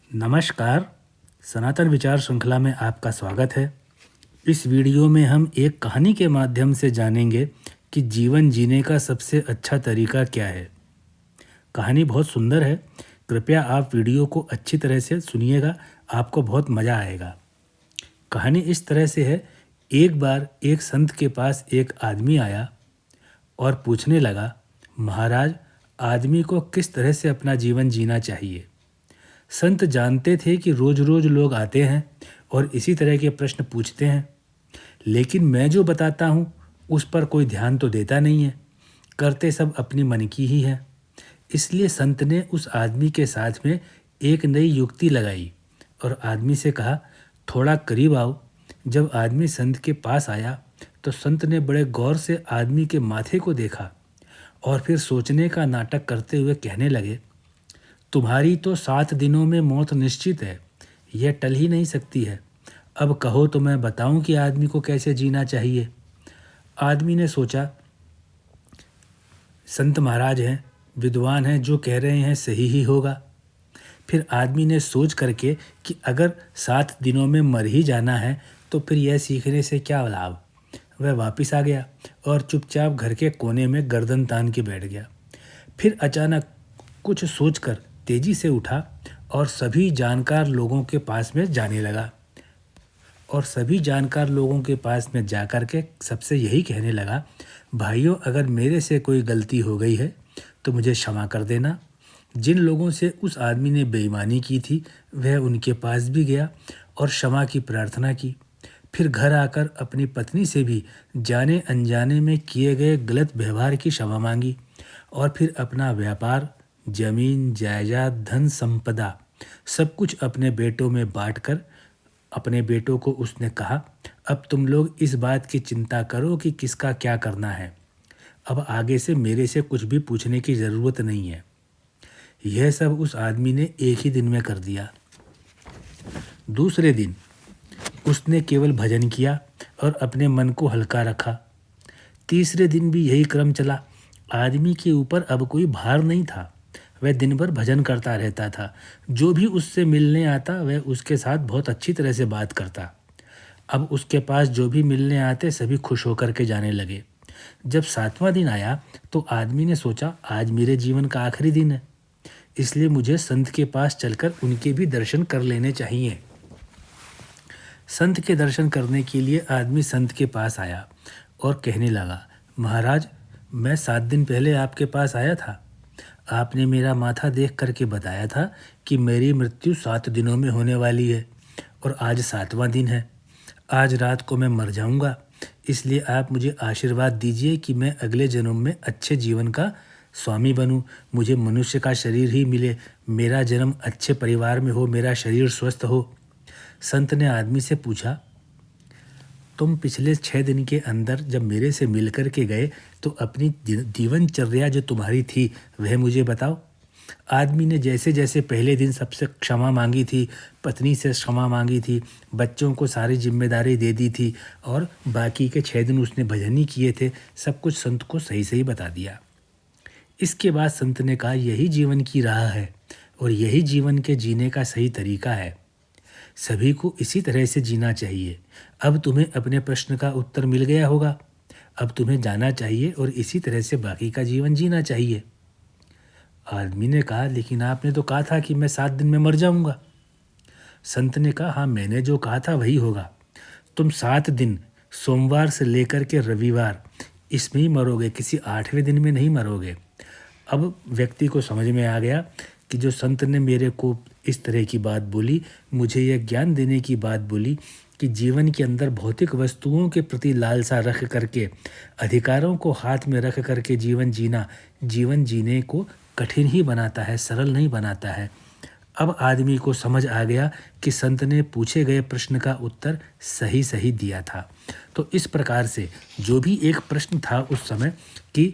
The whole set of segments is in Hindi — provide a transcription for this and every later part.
नमस्कार। सनातन विचार श्रृंखला में आपका स्वागत है। इस वीडियो में हम एक कहानी के माध्यम से जानेंगे कि जीवन जीने का सबसे अच्छा तरीका क्या है। कहानी बहुत सुंदर है, कृपया आप वीडियो को अच्छी तरह से सुनिएगा, आपको बहुत मज़ा आएगा। कहानी इस तरह से है। एक बार एक संत के पास एक आदमी आया और पूछने लगा, महाराज, आदमी को किस तरह से अपना जीवन जीना चाहिए। संत जानते थे कि रोज रोज लोग आते हैं और इसी तरह के प्रश्न पूछते हैं, लेकिन मैं जो बताता हूँ उस पर कोई ध्यान तो देता नहीं है, करते सब अपनी मन की ही है। इसलिए संत ने उस आदमी के साथ में एक नई युक्ति लगाई और आदमी से कहा, थोड़ा करीब आओ। जब आदमी संत के पास आया तो संत ने बड़े गौर से आदमी के माथे को देखा और फिर सोचने का नाटक करते हुए कहने लगे, तुम्हारी तो 7 दिनों में मौत निश्चित है, यह टल ही नहीं सकती है। अब कहो तो मैं बताऊं कि आदमी को कैसे जीना चाहिए। आदमी ने सोचा, संत महाराज हैं, विद्वान हैं, जो कह रहे हैं सही ही होगा। फिर आदमी ने सोच करके कि अगर 7 दिनों में मर ही जाना है तो फिर यह सीखने से क्या लाभ। वह वापस आ गया और चुपचाप घर के कोने में गर्दन तान के बैठ गया। फिर अचानक कुछ सोचकर तेजी से उठा और सभी जानकार लोगों के पास में जाने लगा और सभी जानकार लोगों के पास में जाकर के सबसे यही कहने लगा, भाइयों, अगर मेरे से कोई गलती हो गई है तो मुझे क्षमा कर देना। जिन लोगों से उस आदमी ने बेईमानी की थी वह उनके पास भी गया और क्षमा की प्रार्थना की। फिर घर आकर अपनी पत्नी से भी जाने अनजाने में किए गए गलत व्यवहार की क्षमा मांगी और फिर अपना व्यापार, जमीन, जायदाद, धन संपदा सब कुछ अपने बेटों में बांटकर अपने बेटों को उसने कहा, अब तुम लोग इस बात की चिंता करो कि किसका क्या करना है। अब आगे से मेरे से कुछ भी पूछने की ज़रूरत नहीं है। यह सब उस आदमी ने एक ही दिन में कर दिया। दूसरे दिन उसने केवल भजन किया और अपने मन को हल्का रखा। तीसरे दिन भी यही क्रम चला। आदमी के ऊपर अब कोई भार नहीं था। वह दिन भर भजन करता रहता था। जो भी उससे मिलने आता वह उसके साथ बहुत अच्छी तरह से बात करता। अब उसके पास जो भी मिलने आते सभी खुश होकर के जाने लगे। जब 7वां दिन आया तो आदमी ने सोचा, आज मेरे जीवन का आखिरी दिन है, इसलिए मुझे संत के पास चलकर उनके भी दर्शन कर लेने चाहिए। संत के दर्शन करने के लिए आदमी संत के पास आया और कहने लगा, महाराज, मैं 7 दिन पहले आपके पास आया था। आपने मेरा माथा देख करके बताया था कि मेरी मृत्यु 7 दिनों में होने वाली है और आज 7वां दिन है। आज रात को मैं मर जाऊंगा, इसलिए आप मुझे आशीर्वाद दीजिए कि मैं अगले जन्म में अच्छे जीवन का स्वामी बनूं, मुझे मनुष्य का शरीर ही मिले, मेरा जन्म अच्छे परिवार में हो, मेरा शरीर स्वस्थ हो। संत ने आदमी से पूछा, तुम पिछले 6 दिन के अंदर जब मेरे से मिल कर के गए तो अपनी जीवनचर्या जो तुम्हारी थी वह मुझे बताओ। आदमी ने जैसे जैसे पहले दिन सबसे क्षमा मांगी थी, पत्नी से क्षमा मांगी थी, बच्चों को सारी जिम्मेदारी दे दी थी और बाकी के 6 दिन उसने भजन ही किए थे, सब कुछ संत को सही सही बता दिया। इसके बाद संत ने कहा, यही जीवन की राह है और यही जीवन के जीने का सही तरीका है। सभी को इसी तरह से जीना चाहिए। अब तुम्हें अपने प्रश्न का उत्तर मिल गया होगा। अब तुम्हें जाना चाहिए और इसी तरह से बाकी का जीवन जीना चाहिए। आदमी ने कहा, लेकिन आपने तो कहा था कि मैं 7 दिन में मर जाऊंगा। संत ने कहा, हाँ, मैंने जो कहा था वही होगा। तुम 7 दिन सोमवार से लेकर के रविवार इसमें ही मरोगे, किसी 8वें दिन में नहीं मरोगे। अब व्यक्ति को समझ में आ गया कि जो संत ने मेरे को इस तरह की बात बोली, मुझे यह ज्ञान देने की बात बोली कि जीवन के अंदर भौतिक वस्तुओं के प्रति लालसा रख करके, अधिकारों को हाथ में रख करके जीवन जीना जीवन जीने को कठिन ही बनाता है, सरल नहीं बनाता है। अब आदमी को समझ आ गया कि संत ने पूछे गए प्रश्न का उत्तर सही सही दिया था। तो इस प्रकार से जो भी एक प्रश्न था उस समय कि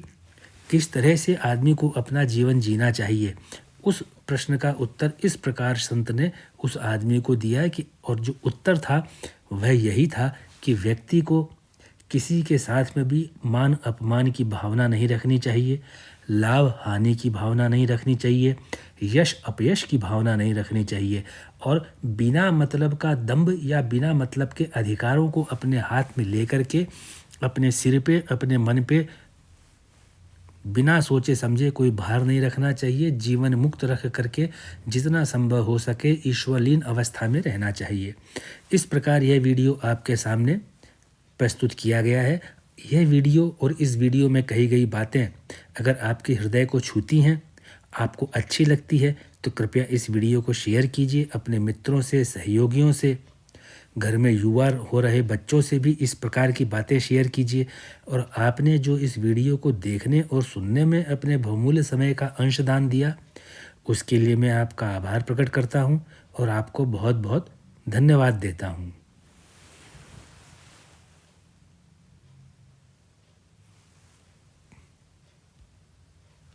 किस तरह से आदमी को अपना जीवन जीना चाहिए, उस प्रश्न का उत्तर इस प्रकार संत ने उस आदमी को दिया कि, और जो उत्तर था वह यही था कि व्यक्ति को किसी के साथ में भी मान अपमान की भावना नहीं रखनी चाहिए। लाभ हानि की भावना नहीं रखनी चाहिए, यश अपयश की भावना नहीं रखनी चाहिए और बिना मतलब का दंभ या बिना मतलब के अधिकारों को अपने हाथ में लेकर के अपने सिर पे, अपने मन पे बिना सोचे समझे कोई भार नहीं रखना चाहिए। जीवन मुक्त रख करके जितना संभव हो सके ईश्वरलीन अवस्था में रहना चाहिए। इस प्रकार यह वीडियो आपके सामने प्रस्तुत किया गया है। यह वीडियो और इस वीडियो में कही गई बातें अगर आपके हृदय को छूती हैं, आपको अच्छी लगती है, तो कृपया इस वीडियो को शेयर कीजिए अपने मित्रों से, सहयोगियों से, घर में युवा हो रहे बच्चों से भी इस प्रकार की बातें शेयर कीजिए। और आपने जो इस वीडियो को देखने और सुनने में अपने बहुमूल्य समय का अंशदान दिया, उसके लिए मैं आपका आभार प्रकट करता हूँ और आपको बहुत बहुत धन्यवाद देता हूँ।